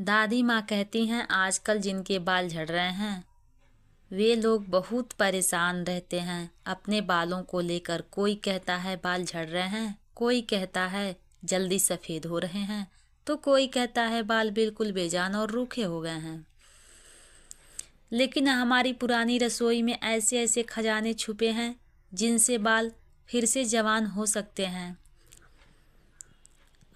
दादी माँ कहती हैं आजकल जिनके बाल झड़ रहे हैं वे लोग बहुत परेशान रहते हैं अपने बालों को लेकर। कोई कहता है बाल झड़ रहे हैं, कोई कहता है जल्दी सफ़ेद हो रहे हैं, तो कोई कहता है बाल बिल्कुल बेजान और रूखे हो गए हैं। लेकिन हमारी पुरानी रसोई में ऐसे ऐसे खजाने छुपे हैं जिनसे बाल फिर से जवान हो सकते हैं।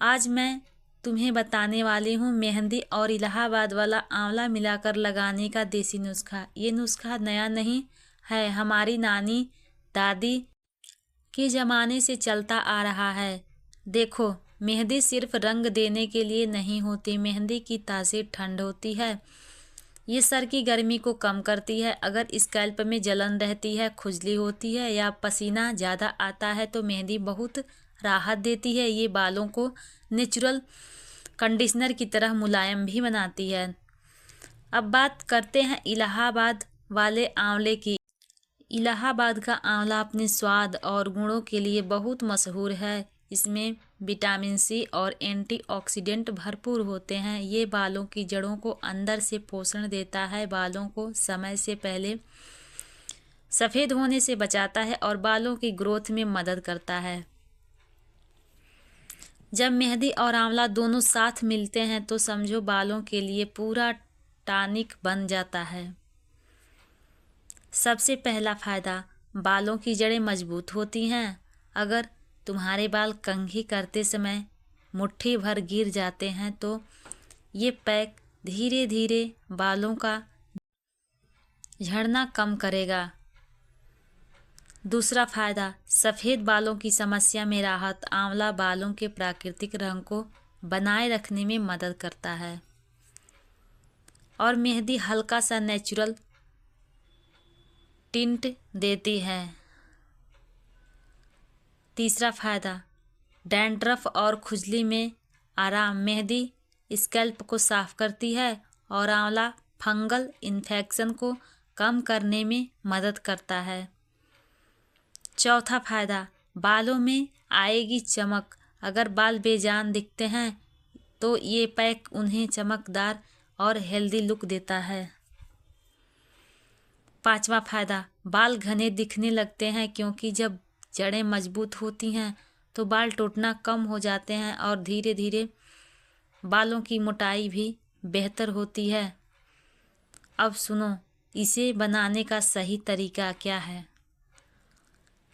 आज मैं तुम्हें बताने वाली हूँ मेहंदी और इलाहाबाद वाला आंवला मिलाकर लगाने का देसी नुस्खा। ये नुस्खा नया नहीं है, हमारी नानी दादी के ज़माने से चलता आ रहा है। देखो, मेहंदी सिर्फ रंग देने के लिए नहीं होती, मेहंदी की तासीर ठंड होती है। ये सर की गर्मी को कम करती है। अगर स्कैल्प में जलन रहती है, खुजली होती है या पसीना ज़्यादा आता है तो मेहंदी बहुत राहत देती है। ये बालों को नेचुरल कंडीशनर की तरह मुलायम भी बनाती है। अब बात करते हैं इलाहाबाद वाले आंवले की। इलाहाबाद का आंवला अपने स्वाद और गुणों के लिए बहुत मशहूर है। इसमें विटामिन सी और एंटीऑक्सीडेंट भरपूर होते हैं। ये बालों की जड़ों को अंदर से पोषण देता है, बालों को समय से पहले सफ़ेद होने से बचाता है और बालों की ग्रोथ में मदद करता है। जब मेहंदी और आंवला दोनों साथ मिलते हैं तो समझो बालों के लिए पूरा टॉनिक बन जाता है। सबसे पहला फ़ायदा, बालों की जड़ें मजबूत होती हैं। अगर तुम्हारे बाल कंघी करते समय मुट्ठी भर गिर जाते हैं तो ये पैक धीरे धीरे बालों का झड़ना कम करेगा। दूसरा फ़ायदा, सफ़ेद बालों की समस्या में राहत। आंवला बालों के प्राकृतिक रंग को बनाए रखने में मदद करता है और मेहंदी हल्का सा नेचुरल टिंट देती है। तीसरा फ़ायदा, डैंड्रफ और खुजली में आराम। मेहंदी स्कैल्प को साफ करती है और आंवला फंगल इन्फेक्शन को कम करने में मदद करता है। चौथा फ़ायदा, बालों में आएगी चमक। अगर बाल बेजान दिखते हैं तो ये पैक उन्हें चमकदार और हेल्दी लुक देता है। पांचवा फ़ायदा, बाल घने दिखने लगते हैं क्योंकि जब जड़ें मजबूत होती हैं तो बाल टूटना कम हो जाते हैं और धीरे धीरे बालों की मोटाई भी बेहतर होती है। अब सुनो, इसे बनाने का सही तरीका क्या है।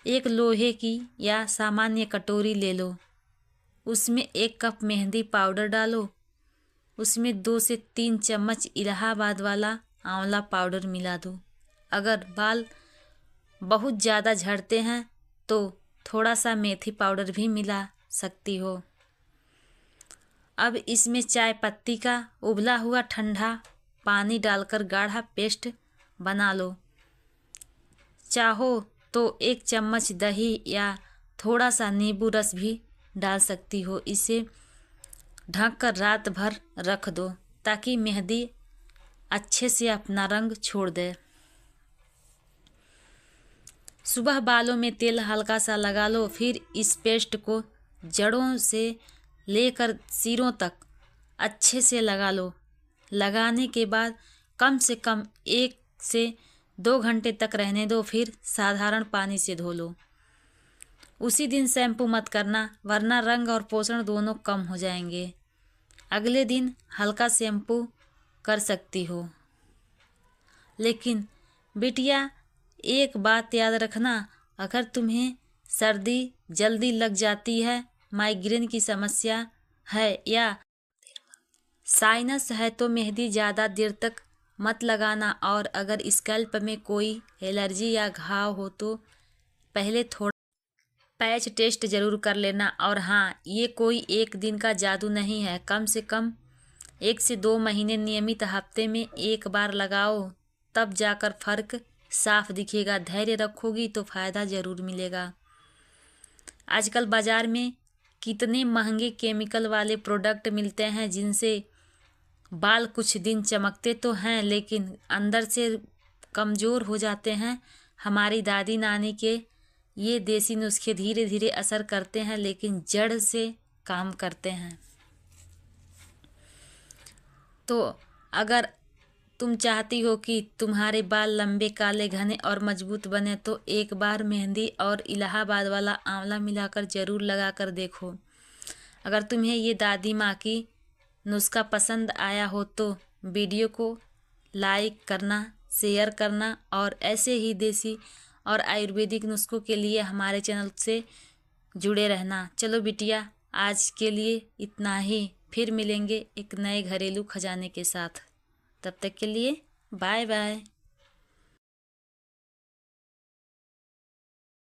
एक लोहे की या सामान्य कटोरी ले लो, उसमें 1 कप मेहंदी पाउडर डालो, उसमें 2 से 3 चम्मच इलाहाबाद वाला आंवला पाउडर मिला दो। अगर बाल बहुत ज़्यादा झड़ते हैं तो थोड़ा सा मेथी पाउडर भी मिला सकती हो। अब इसमें चाय पत्ती का उबला हुआ ठंडा पानी डालकर गाढ़ा पेस्ट बना लो। चाहो तो 1 चम्मच दही या थोड़ा सा नींबू रस भी डाल सकती हो। इसे ढककर रात भर रख दो ताकि मेहंदी अच्छे से अपना रंग छोड़ दे। सुबह बालों में तेल हल्का सा लगा लो, फिर इस पेस्ट को जड़ों से लेकर सिरों तक अच्छे से लगा लो। लगाने के बाद कम से कम 1 से 2 घंटे तक रहने दो, फिर साधारण पानी से धो लो। उसी दिन शैम्पू मत करना वरना रंग और पोषण दोनों कम हो जाएंगे। अगले दिन हल्का शैम्पू कर सकती हो। लेकिन बिटिया, एक बात याद रखना, अगर तुम्हें सर्दी जल्दी लग जाती है, माइग्रेन की समस्या है या साइनस है तो मेहंदी ज़्यादा देर तक मत लगाना। और अगर स्कैल्प में कोई एलर्जी या घाव हो तो पहले थोड़ा पैच टेस्ट ज़रूर कर लेना। और हाँ, ये कोई एक दिन का जादू नहीं है, कम से कम 1 से 2 महीने नियमित हफ्ते में 1 बार लगाओ, तब जाकर फ़र्क साफ दिखेगा। धैर्य रखोगी तो फ़ायदा ज़रूर मिलेगा। आजकल बाज़ार में कितने महंगे केमिकल वाले प्रोडक्ट मिलते हैं जिनसे बाल कुछ दिन चमकते तो हैं लेकिन अंदर से कमज़ोर हो जाते हैं। हमारी दादी नानी के ये देसी नुस्खे धीरे धीरे असर करते हैं लेकिन जड़ से काम करते हैं। तो अगर तुम चाहती हो कि तुम्हारे बाल लंबे, काले, घने और मजबूत बने तो एक बार मेहंदी और इलाहाबाद वाला आंवला मिलाकर ज़रूर लगा कर देखो। अगर तुम्हें ये दादी माँ की नुस्खा पसंद आया हो तो वीडियो को लाइक करना, शेयर करना और ऐसे ही देसी और आयुर्वेदिक नुस्खों के लिए हमारे चैनल से जुड़े रहना। चलो बिटिया, आज के लिए इतना ही। फिर मिलेंगे एक नए घरेलू खजाने के साथ। तब तक के लिए बाय बाय।